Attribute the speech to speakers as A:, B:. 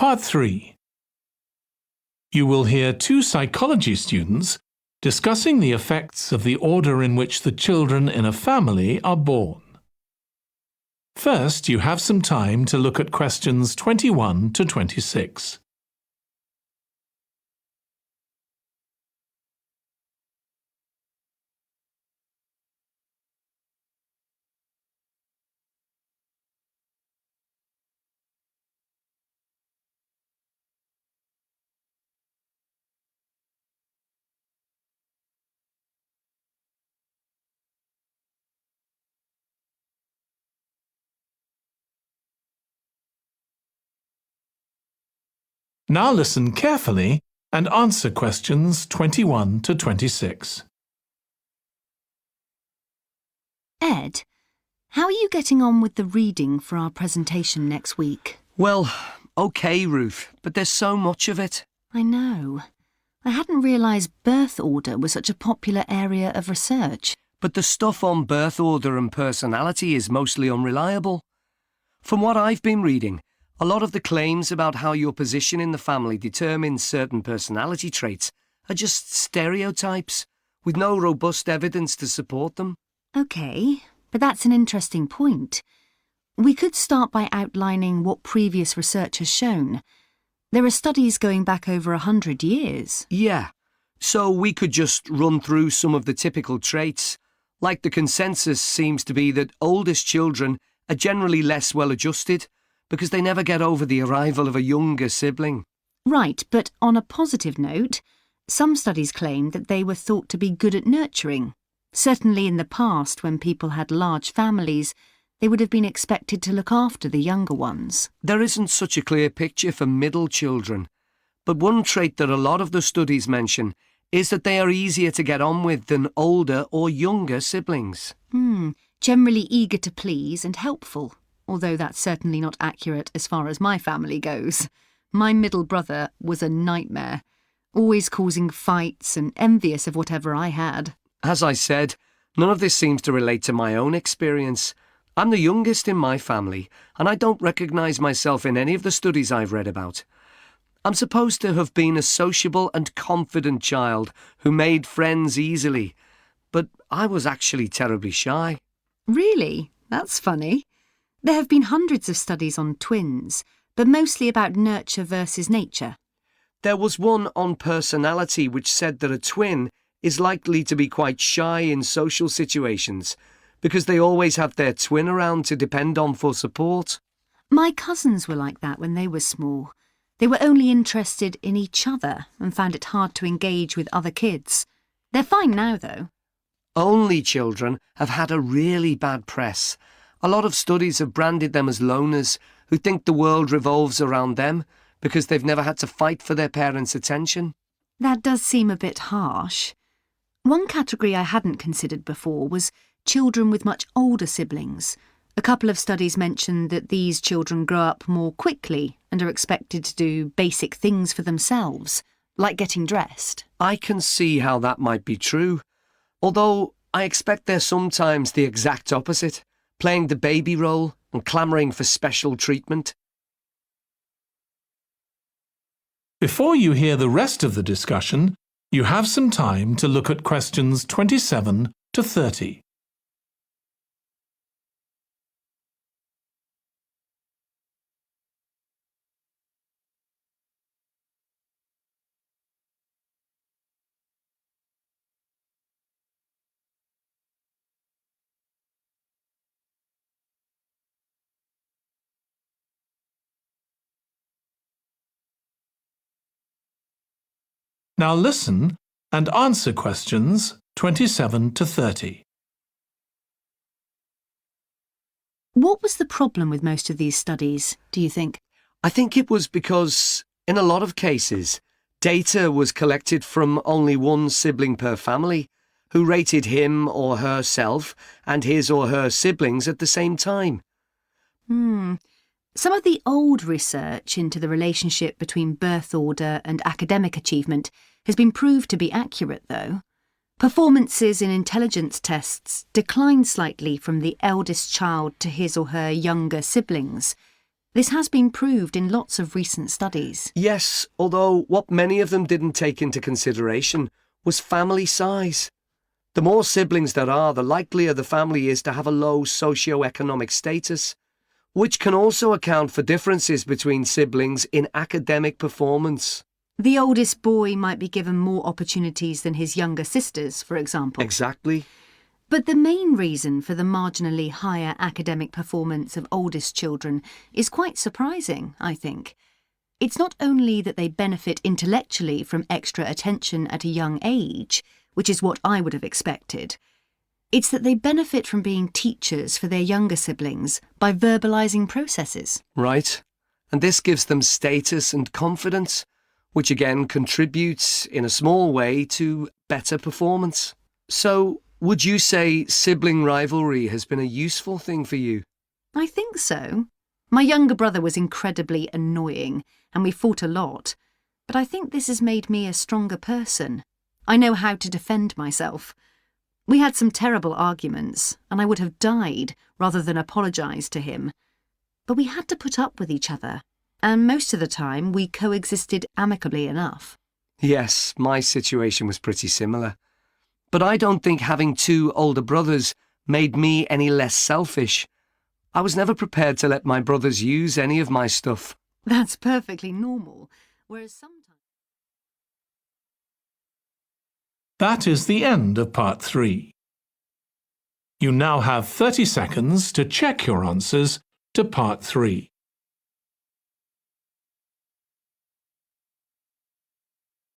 A: Part 3. You will hear two psychology students discussing the effects of the order in which the children in a family are born. First, you have some time to look at questions 21 to 26. Now listen carefully and answer questions 21 to 26.
B: Ed, how are you getting on with the reading for our presentation next week?
C: Well, okay, Ruth, but there's so much of it.
B: I know. I hadn't realised birth order was such a popular area of research.
C: But the stuff on birth order and personality is mostly unreliable. From what I've been reading, a lot of the claims about how your position in the family determines certain personality traits are just stereotypes, with no robust evidence to support them.
B: OK, but that's an interesting point. We could start by outlining what previous research has shown. There are studies going back over 100 years.
C: Yeah, so we could just run through some of the typical traits. Like the consensus seems to be that oldest children are generally less well-adjusted, because they never get over the arrival of a younger sibling.
B: Right, but on a positive note, some studies claim that they were thought to be good at nurturing. Certainly in the past, when people had large families, they would have been expected to look after the younger ones.
C: There isn't such a clear picture for middle children, but one trait that a lot of the studies mention is that they are easier to get on with than older or younger siblings.
B: Generally eager to please and helpful. Although that's certainly not accurate as far as my family goes. My middle brother was a nightmare, always causing fights and envious of whatever I had.
C: As I said, none of this seems to relate to my own experience. I'm the youngest in my family, and I don't recognise myself in any of the studies I've read about. I'm supposed to have been a sociable and confident child who made friends easily, but I was actually terribly shy.
B: Really? That's funny. There have been hundreds of studies on twins, but mostly about nurture versus nature.
C: There was one on personality which said that a twin is likely to be quite shy in social situations because they always have their twin around to depend on for support.
B: My cousins were like that when they were small. They were only interested in each other and found it hard to engage with other kids. They're fine now, though.
C: Only children have had a really bad press. A lot of studies have branded them as loners who think the world revolves around them because they've never had to fight for their parents' attention.
B: That does seem a bit harsh. One category I hadn't considered before was children with much older siblings. A couple of studies mentioned that these children grow up more quickly and are expected to do basic things for themselves, like getting dressed.
C: I can see how that might be true, although I expect they're sometimes the exact opposite, playing the baby role and clamouring for special treatment.
A: Before you hear the rest of the discussion, you have some time to look at questions 27 to 30. Now listen and answer questions 27 to 30.
B: What was the problem with most of these studies, do you think?
C: I think it was because, in a lot of cases, data was collected from only one sibling per family, who rated him or herself and his or her siblings at the same time.
B: Some of the old research into the relationship between birth order and academic achievement has been proved to be accurate, though. Performances in intelligence tests declined slightly from the eldest child to his or her younger siblings. This has been proved in lots of recent studies.
C: Yes, although what many of them didn't take into consideration was family size. The more siblings there are, the likelier the family is to have a low socio-economic status, which can also account for differences between siblings in academic performance.
B: The oldest boy might be given more opportunities than his younger sisters, for example.
C: Exactly.
B: But the main reason for the marginally higher academic performance of oldest children is quite surprising, I think. It's not only that they benefit intellectually from extra attention at a young age, which is what I would have expected. It's that they benefit from being teachers for their younger siblings by verbalising processes.
C: Right. And this gives them status and confidence, which again contributes in a small way to better performance. So, would you say sibling rivalry has been a useful thing for you?
B: I think so. My younger brother was incredibly annoying, and we fought a lot. But I think this has made me a stronger person. I know how to defend myself. We had some terrible arguments, and I would have died rather than apologise to him. But we had to put up with each other, and most of the time we coexisted amicably enough.
C: Yes, my situation was pretty similar. But I don't think having two older brothers made me any less selfish. I was never prepared to let my brothers use any of my stuff.
B: That's perfectly normal, whereas sometimes...
A: That is the end of part 3. You now have 30 seconds to check your answers to part 3.